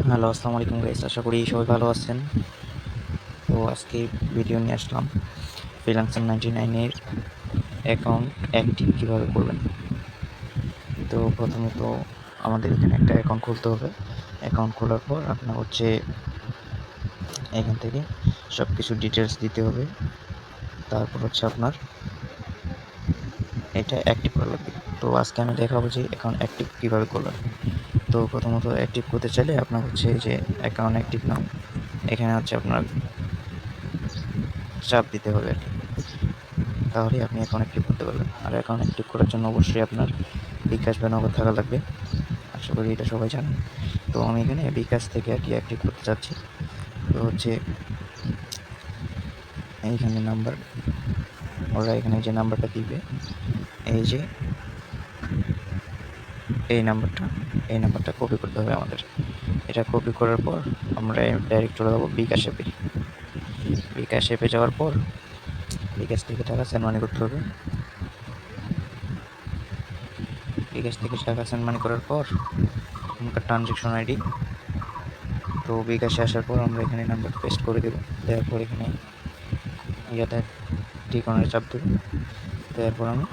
Hello, আসসালামু আলাইকুম guys. আশা করি সবাই ভালো আছেন। তো আজকে ভিডিও নিয়ে আসলাম ফ্রিল্যান্সার 99 এর অ্যাকাউন্ট অ্যাক্টিভ কীভাবে করবেন। তো প্রথমত আমাদের এখানে একটা অ্যাকাউন্ট খুলতে হবে। অ্যাকাউন্ট খোলার পর আপনার হচ্ছে এখান থেকে সব কিছু ডিটেলস দিতে হবে। তারপর হচ্ছে আপনার এটা অ্যাক্টিভ করা লাগবে। তো আজকে আমি দেখাবো যে অ্যাকাউন্ট অ্যাক্টিভ কীভাবে করবেন। তো প্রথমত অ্যাক্টিভ করতে চাইলে আপনার হচ্ছে যে অ্যাকাউন্ট অ্যাক্টিভ নাও, এখানে হচ্ছে আপনার চাপ দিতে হবে আর কি, তাহলেই আপনি অ্যাকাউন্ট অ্যাক্টিভ করতে পারবেন। আর অ্যাকাউন্ট অ্যাক্টিভ করার জন্য অবশ্যই আপনার বিকাশ বা নগদ থাকা লাগবে। আশা করি এটা সবাই জানেন। তো আমি এখানে বিকাশ থেকে আর কি অ্যাক্টিভ করতে চাচ্ছি। তো হচ্ছে এইখানে নাম্বার, ওরা এখানে যে নাম্বারটা দিবে, এই যে এই নাম্বারটা কপি করতে হবে আমাদের। এটা কপি করার পর আমরা ডাইরেক্ট চলে যাবো বিকাশ অ্যাপে। বিকাশ অ্যাপে যাওয়ার পর বিকাশ থেকে টাকা সেন্ড মানি করতে হবে। বিকাশ থেকে টাকা সেন্ড মানি করার পর এখানকার ট্রানজ্যাকশন আইডি, তো বিকাশে আসার পর আমরা এখানে নাম্বার পেস্ট করে দেবো। দেওয়ার পর এখানে ইয়াতে ঠিকানায় চাপ দেবো। দেওয়ার পর আমি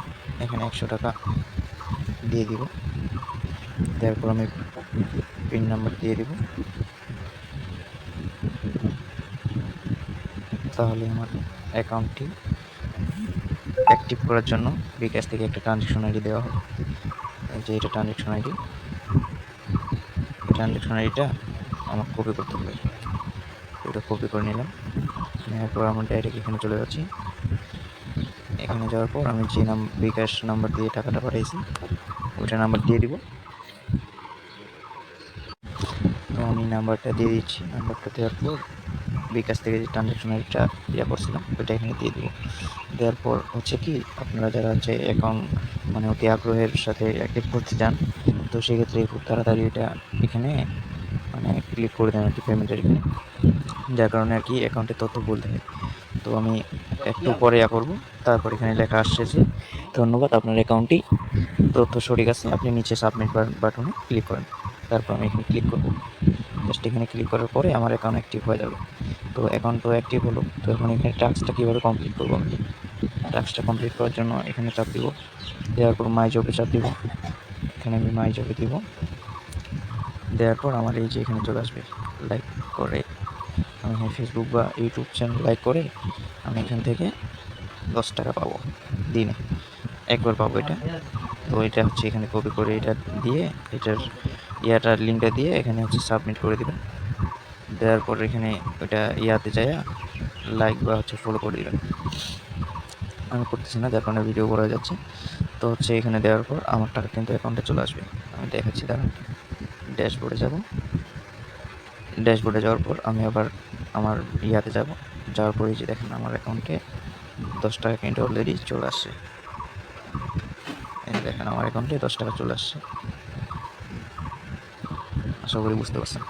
এখানে 100 টাকা দিয়ে দিব। দেওয়ার পর আমি পিন নাম্বার দিয়ে দিব। তাহলে আমার অ্যাকাউন্টটি অ্যাক্টিভ করার জন্য বিকাশ থেকে একটা ট্রানজ্যাকশন আইডি দেওয়া হবে। যে এটা ট্রানজ্যাকশন আইডিটা আমার কপি করতে হবে। এটা কপি করে নিলাম। নেওয়ার পর আমরা ডাইরেক্ট এখানে চলে যাচ্ছি। এখানে যাওয়ার পর আমি যে বিকাশ নাম্বার দিয়ে টাকাটা পাঠাইছি ওইটা নাম্বার দিয়ে দিব। তো আমি নাম্বারটা দিয়ে দিচ্ছি। নাম্বারটা দেওয়ার পর বিকাশ থেকে যে ট্রানজ্যাকশন আইডিটা করছিলাম ওইটা এখানে দিয়ে দিব। দেওয়ার পর হচ্ছে কি, আপনারা যারা হচ্ছে অ্যাকাউন্ট মানে অতি আগ্রহের সাথে অ্যাক্টিভ করতে চান, তো সেক্ষেত্রে খুব তাড়াতাড়ি এটা এখানে মানে ক্লিক করে দেন আর কি, পেমেন্টের এখানে, যার কারণে আর কি অ্যাকাউন্টের তথ্য বলতে হয়। তো আমি একটু পরে করব। তারপর এখানে লেখা আসছে যে ধন্যবাদ, আপনার অ্যাকাউন্টটি তথ্য সঠিক আছে, আপনি নিচে সাবমিট বাটনে ক্লিক করেন। তারপর আমি এখানে ক্লিক করব। জাস্ট এখানে ক্লিক করার পরে আমার অ্যাকাউন্ট অ্যাক্টিভ হয়ে যাবে। তো অ্যাকাউন্ট তো অ্যাক্টিভ হলো। তো এখন এখানে টাস্কটা কীভাবে কমপ্লিট করবো আমি? টাস্কটা কমপ্লিট করার জন্য এখানে চাপ দিব। দেওয়ার পর মাই জবে চাপ দিব। এখানে আমি মাই জবে দিব। দেওয়ার পর আমার এই যে এখানে চলে আসবে লাইক করে, আমি এখানে ফেসবুক বা ইউটিউব চ্যানেল লাইক করে আমি এখান থেকে 10 টাকা পাবো দিনে, একবার পাবো এটা। তো এটা হচ্ছে এখানে কপি করে এটা দিয়ে এটার লিঙ্কটা দিয়ে এখানে হচ্ছে সাবমিট করে দেবেন। দেওয়ার পর এখানে ওইটা ইয়াতে যায় লাইক বা হচ্ছে ফলো করে দেবেন। আমি করতেছি না, যার কারণে ভিডিও করা যাচ্ছে। তো হচ্ছে এখানে দেওয়ার পর আমার টাকা কিন্তু অ্যাকাউন্টে চলে আসবে। আমি দেখাচ্ছি, দাঁড়ান। ড্যাশবোর্ডে যাব। ড্যাশবোর্ডে যাওয়ার পর আমি আবার আমার যাব। যাওয়ার পরে যে দেখেন আমার অ্যাকাউন্টে 10 টাকা কিন্তু অলরেডি চলে আসছে। এই দেখেন আমার অ্যাকাউন্টে 10 টাকা চলে আসছে। আশা করি বুঝতে পারছেন।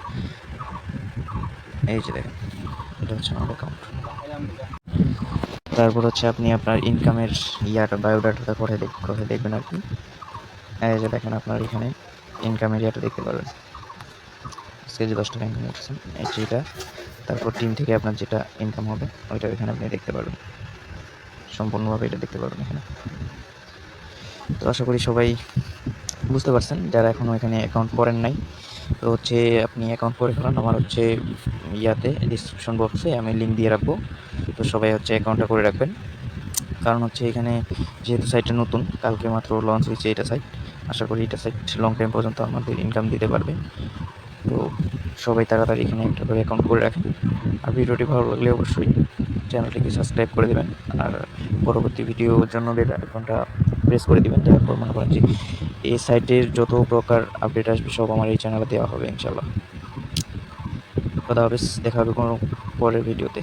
এই যে দেখেন, এটা হচ্ছে আমার অ্যাকাউন্ট। তারপর হচ্ছে আপনি আপনার ইনকামের বায়োডাটাটা কোথায় দেখবেন আর কি। এই যে দেখেন আপনার এখানে ইনকামের দেখতে পারবেন। আজকে যে 10 টাকা ইনকাম করছেন এইটা, তারপর টিম থেকে আপনার যেটা ইনকাম হবে ওইটা এখানে আপনি দেখতে পারবেন, সম্পূর্ণভাবে এটা দেখতে পারবেন এখানে। তো আশা করি সবাই বুঝতে পারছেন যারা এখনও এখানে অ্যাকাউন্ট করেন নাই। তো হচ্ছে আপনি অ্যাকাউন্ট করে ফেলান। আমার হচ্ছে ডিসক্রিপশন বক্সে আমি লিঙ্ক দিয়ে রাখবো। তো সবাই হচ্ছে অ্যাকাউন্টটা করে রাখবেন। কারণ হচ্ছে এখানে যেহেতু সাইটটা নতুন, কালকে মাত্র লঞ্চ হয়েছে এটা সাইট, আশা করি এটা সাইট লং টাইম পর্যন্ত আমাদের ইনকাম দিতে পারবে। তো সবাই তাড়াতাড়ি এখানে একটা করে অ্যাকাউন্ট করে রাখেন। আর ভিডিওটি ভালো লাগলে অবশ্যই চ্যানেলটিকে সাবস্ক্রাইব করে দেবেন। আর পরবর্তী ভিডিওর জন্য বেল আইকনটা প্রেস করে দেবেন। তারপর মনে করেন যে এই সাইটের যত প্রকার আপডেট আসবে সব আমার এই চ্যানেলে দেওয়া হবে ইনশাল্লাহ। খোদা হাফেজ, দেখা হবে কোনো পরের ভিডিওতে।